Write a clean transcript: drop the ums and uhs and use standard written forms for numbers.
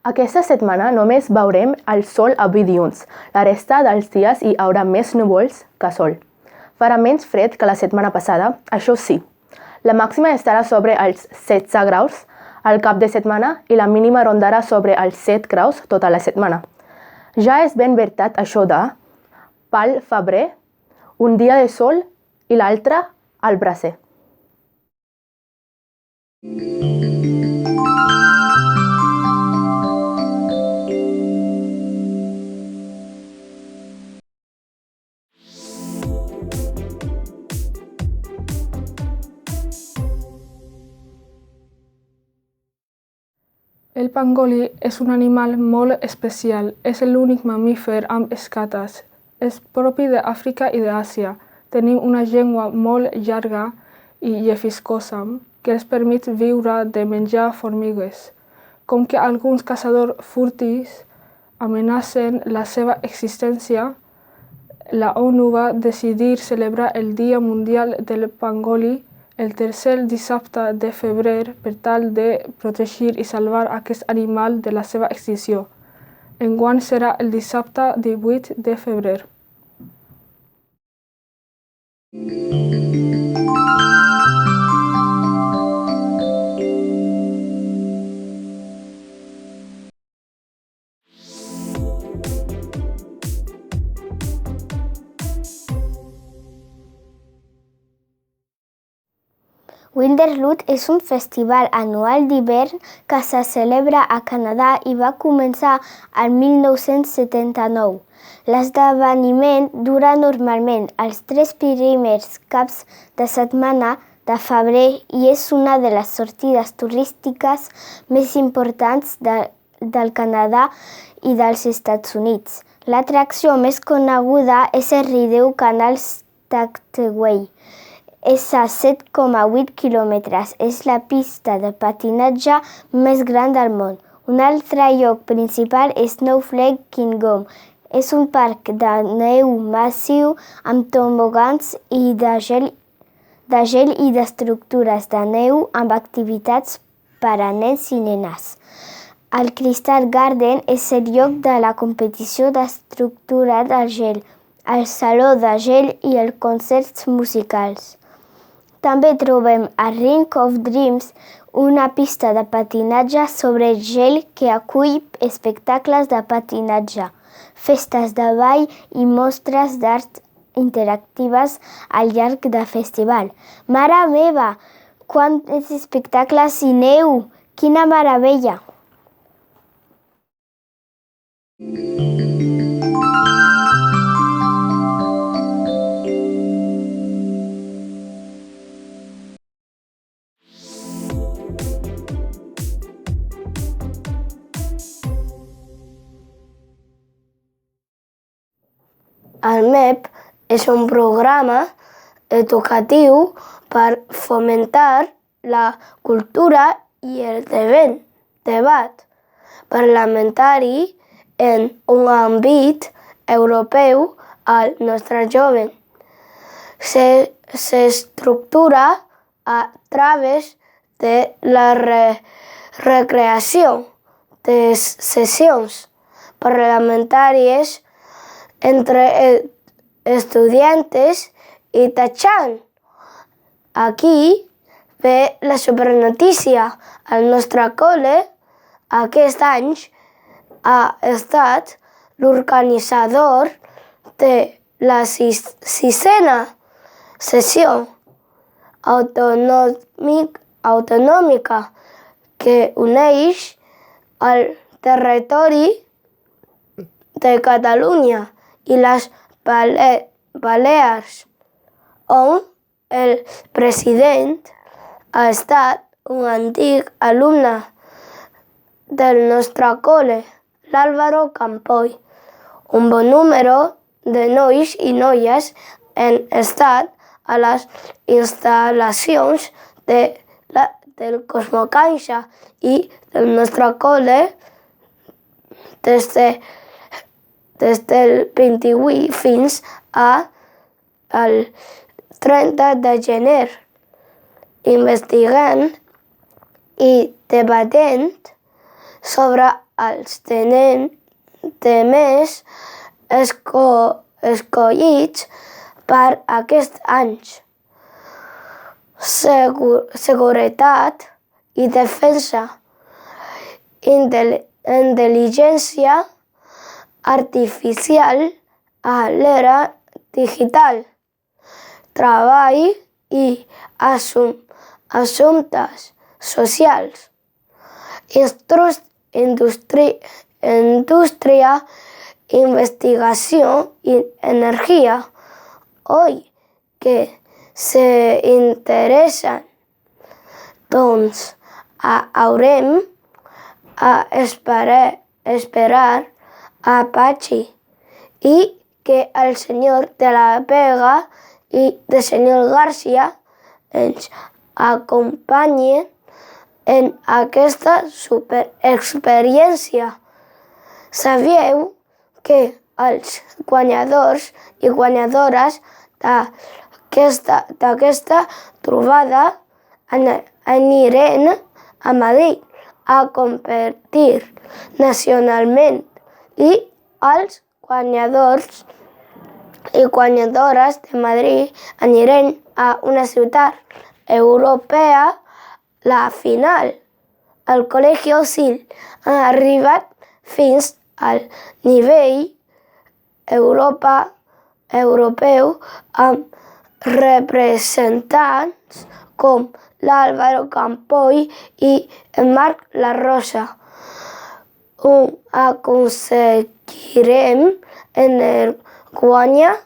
Aquesta setmana només veurem el sol avui dilluns. La resta dels dies hi haurà més núvols que sol. Farà menys fred que la setmana passada, això sí. La màxima estarà sobre els 16 graus al cap de setmana i la mínima rondarà sobre els 7 graus tota la setmana. Ja és ben veritat això de pel febrer, un dia de sol i l'altre al braser. El pangolí és un animal molt especial. És l'únic mamífer amb escates. És propi d'Àfrica i d'Àsia. Tenim una llengua molt llarga i llefiscosa que els permet viure de menjar formigues. Com que alguns caçadors furtius amenacen la seva existència, la ONU va decidir celebrar el Dia Mundial del Pangolí el tercer dissabte de febrer per tal de protegir i salvar aquest animal de la seva extinció. Enguany serà el dissabte 18 de febrer. Winterlude és un festival anual d'hivern que se celebra a Canadà i va començar el 1979. L'esdeveniment dura normalment els 3 primers caps de setmana de febrer i és una de les sortides turístiques més importants del Canadà i dels Estats Units. L'atracció més coneguda és el Rideau Canal Stagway. És a 7,8 quilòmetres. És la pista de patinatge més gran del món. Un altre lloc principal és Snowflake Kingdom. És un parc de neu massiu amb tobogans i de gel i d'estructures de neu amb activitats per a nens i nenes. El Crystal Garden és el lloc de la competició d'estructura de gel, el saló de gel i els concerts musicals. També trobem a Ring of Dreams, una pista de patinatge sobre gel que acull espectacles de patinatge, festes de ball i mostres d'art interactives al llarg del festival. Mare meva, quants espectacles i neu! Quina meravella! El MEP és un programa educatiu per fomentar la cultura i el debat parlamentari en un àmbit europeu al nostre jove. S'estructura a través de la recreació de sessions parlamentàries entre estudiantes i tachant. Aquí ve la supernotícia. El nostre col·le aquest any ha estat l'organitzador de la 6a sessió autonòmica que uneix el territori de Catalunya i les Balears, on el president ha estat un antic alumne del nostre col·le, l'Álvaro Campoy. Un bon número de nois i noies han estat a les instal·lacions del Cosmocaixa i del nostre col·le des del 28 fins al 30 de gener, investigant i debatent sobre als temes escollits per aquests anys: seguretat i defensa, intel·ligència artificial a l'era digital, treball i assumptes socials, indústria, investigació i energia. Oi que s'interessen? Doncs haurem esperar a Patxi i que el senyor de la Vega i el senyor Garcia ens acompanyin en aquesta superexperiència. Sabíeu que els guanyadors i guanyadores d'aquesta trobada anirem a Madrid a competir nacionalment i els guanyadors i guanyadores de Madrid anirem a una ciutat europea, la final. El Col·legi Sil ha arribat fins al nivell europeu amb representants com l'Álvaro Campoy i el Marc La Rosa. Ho aconseguirem en el guanyar